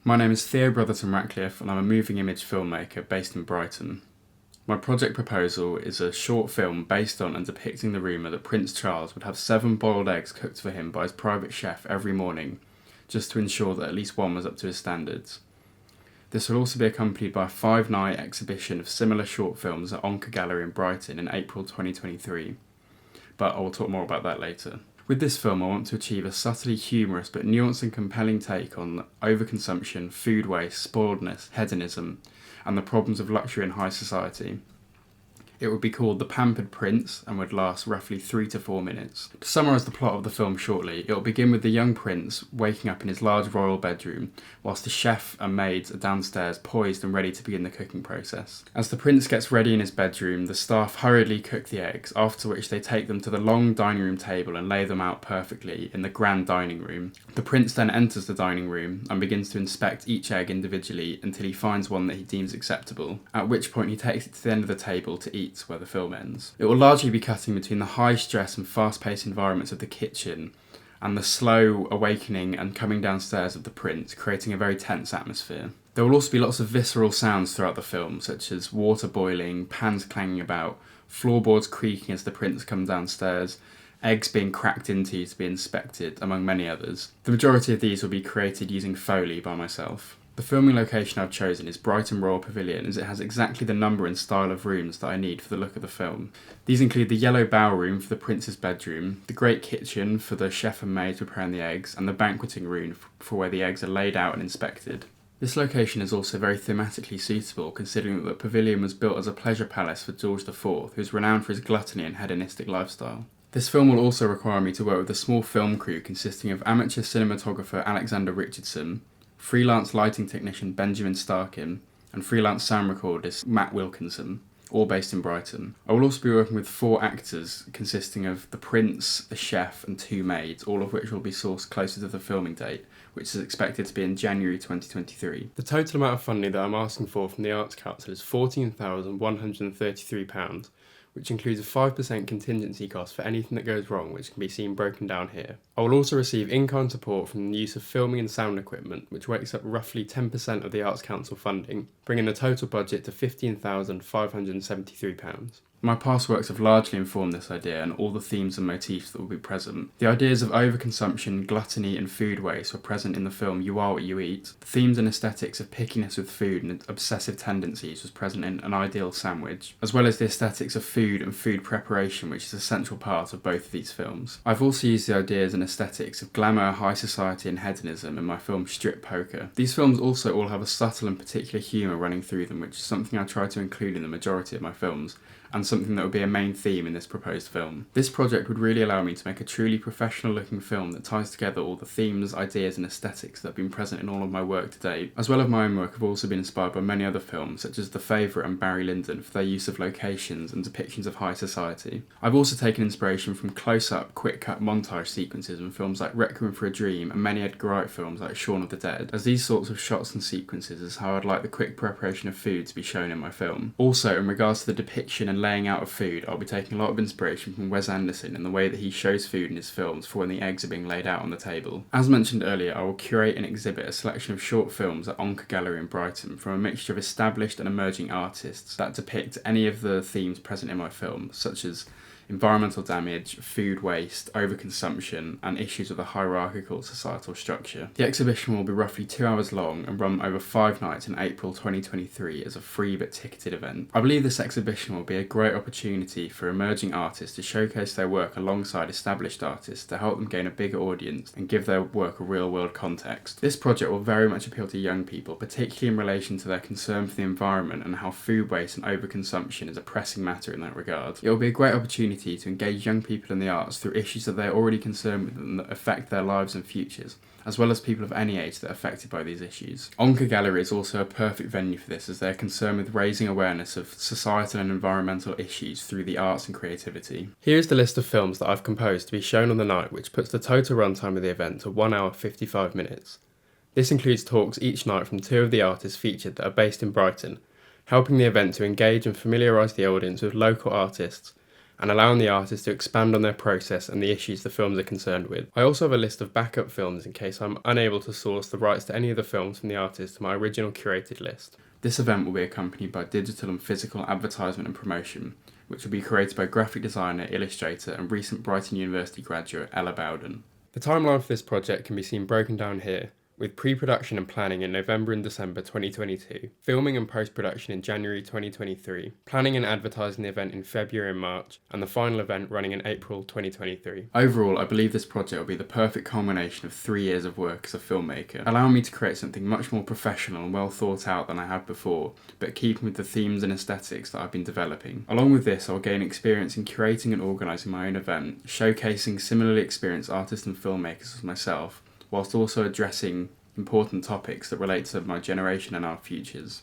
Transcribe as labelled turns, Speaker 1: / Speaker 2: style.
Speaker 1: My name is Brotherton-Ratcliffe and I'm a moving image filmmaker based in Brighton. My project proposal is a short film based on and depicting the rumour that Prince Charles would have 7 boiled eggs cooked for him by his private chef every morning, just to ensure that at least one was up to his standards. This will also be accompanied by a 5-night exhibition of similar short films at Onca Gallery in Brighton in April 2023, but I will talk more about that later. With this film, I want to achieve a subtly humorous but nuanced and compelling take on overconsumption, food waste, spoiledness, hedonism, and the problems of luxury in high society. It would be called The Pampered Prince and would last roughly 3 to 4 minutes. To summarise the plot of the film shortly, it will begin with the young prince waking up in his large royal bedroom, whilst the chef and maids are downstairs poised and ready to begin the cooking process. As the prince gets ready in his bedroom, the staff hurriedly cook the eggs, after which they take them to the long dining room table and lay them out perfectly in the grand dining room. The prince then enters the dining room and begins to inspect each egg individually until he finds one that he deems acceptable, at which point he takes it to the end of the table to eat, where the film ends. It will largely be cutting between the high stress and fast-paced environments of the kitchen and the slow awakening and coming downstairs of the prince, creating a very tense atmosphere. There will also be lots of visceral sounds throughout the film, such as water boiling, pans clanging about, floorboards creaking as the prince comes downstairs, eggs being cracked into to be inspected, among many others. The majority of these will be created using Foley by myself. The filming location I've chosen is Brighton Royal Pavilion, as it has exactly the number and style of rooms that I need for the look of the film. These include the yellow bow room for the prince's bedroom, the great kitchen for the chef and maid preparing the eggs, and the banqueting room for where the eggs are laid out and inspected. This location is also very thematically suitable, considering that the pavilion was built as a pleasure palace for George IV, who is renowned for his gluttony and hedonistic lifestyle. This film will also require me to work with a small film crew consisting of amateur cinematographer Alexander Richardson, freelance lighting technician Benjamin Starkin, and freelance sound recordist Matt Wilkinson, all based in Brighton. I will also be working with 4 actors consisting of the prince, the chef, and 2 maids, all of which will be sourced closer to the filming date, which is expected to be in January 2023. The total amount of funding that I'm asking for from the Arts Council is £14,133, which includes a 5% contingency cost for anything that goes wrong, which can be seen broken down here. I will also receive in-kind support from the use of filming and sound equipment, which wakes up roughly 10% of the Arts Council funding, bringing the total budget to £15,573. My past works have largely informed this idea and all the themes and motifs that will be present. The ideas of overconsumption, gluttony and food waste were present in the film You Are What You Eat. The themes and aesthetics of pickiness with food and obsessive tendencies was present in An Ideal Sandwich, as well as the aesthetics of food and food preparation, which is a central part of both of these films. I've also used the ideas and aesthetics of glamour, high society and hedonism in my film Strip Poker. These films also all have a subtle and particular humour running through them, which is something I try to include in the majority of my films, and something that would be a main theme in this proposed film. This project would really allow me to make a truly professional looking film that ties together all the themes, ideas and aesthetics that have been present in all of my work to date. As well as my own work, I've also been inspired by many other films, such as The Favourite and Barry Lyndon, for their use of locations and depictions of high society. I've also taken inspiration from close-up, quick-cut montage sequences in films like Requiem for a Dream and many Edgar Wright films like Shaun of the Dead, as these sorts of shots and sequences is how I'd like the quick preparation of food to be shown in my film. Also, in regards to the depiction and laying out of food, I'll be taking a lot of inspiration from Wes Anderson in the way that he shows food in his films for when the eggs are being laid out on the table. As mentioned earlier, I will curate and exhibit a selection of short films at Onca Gallery in Brighton from a mixture of established and emerging artists that depict any of the themes present in my film, such as environmental damage, food waste, overconsumption, and issues with a hierarchical societal structure. The exhibition will be roughly 2 hours long and run over 5 nights in April 2023 as a free but ticketed event. I believe this exhibition will be a great opportunity for emerging artists to showcase their work alongside established artists to help them gain a bigger audience and give their work a real-world context. This project will very much appeal to young people, particularly in relation to their concern for the environment and how food waste and overconsumption is a pressing matter in that regard. It will be a great opportunity to engage young people in the arts through issues that they are already concerned with and that affect their lives and futures, as well as people of any age that are affected by these issues. Onca Gallery is also a perfect venue for this, as they are concerned with raising awareness of societal and environmental issues through the arts and creativity. Here is the list of films that I've composed to be shown on the night, which puts the total runtime of the event to 1 hour 55 minutes. This includes talks each night from 2 of the artists featured that are based in Brighton, helping the event to engage and familiarise the audience with local artists, and allowing the artist to expand on their process and the issues the films are concerned with. I also have a list of backup films in case I'm unable to source the rights to any of the films from the artist to my original curated list. This event will be accompanied by digital and physical advertisement and promotion, which will be created by graphic designer, illustrator and recent Brighton University graduate Ella Bowden. The timeline for this project can be seen broken down here, with pre-production and planning in November and December 2022, filming and post-production in January 2023, planning and advertising the event in February and March, and the final event running in April 2023. Overall, I believe this project will be the perfect culmination of 3 years of work as a filmmaker, allowing me to create something much more professional and well thought out than I have before, but keeping with the themes and aesthetics that I've been developing. Along with this, I'll gain experience in curating and organising my own event, showcasing similarly experienced artists and filmmakers as myself, whilst also addressing important topics that relate to my generation and our futures.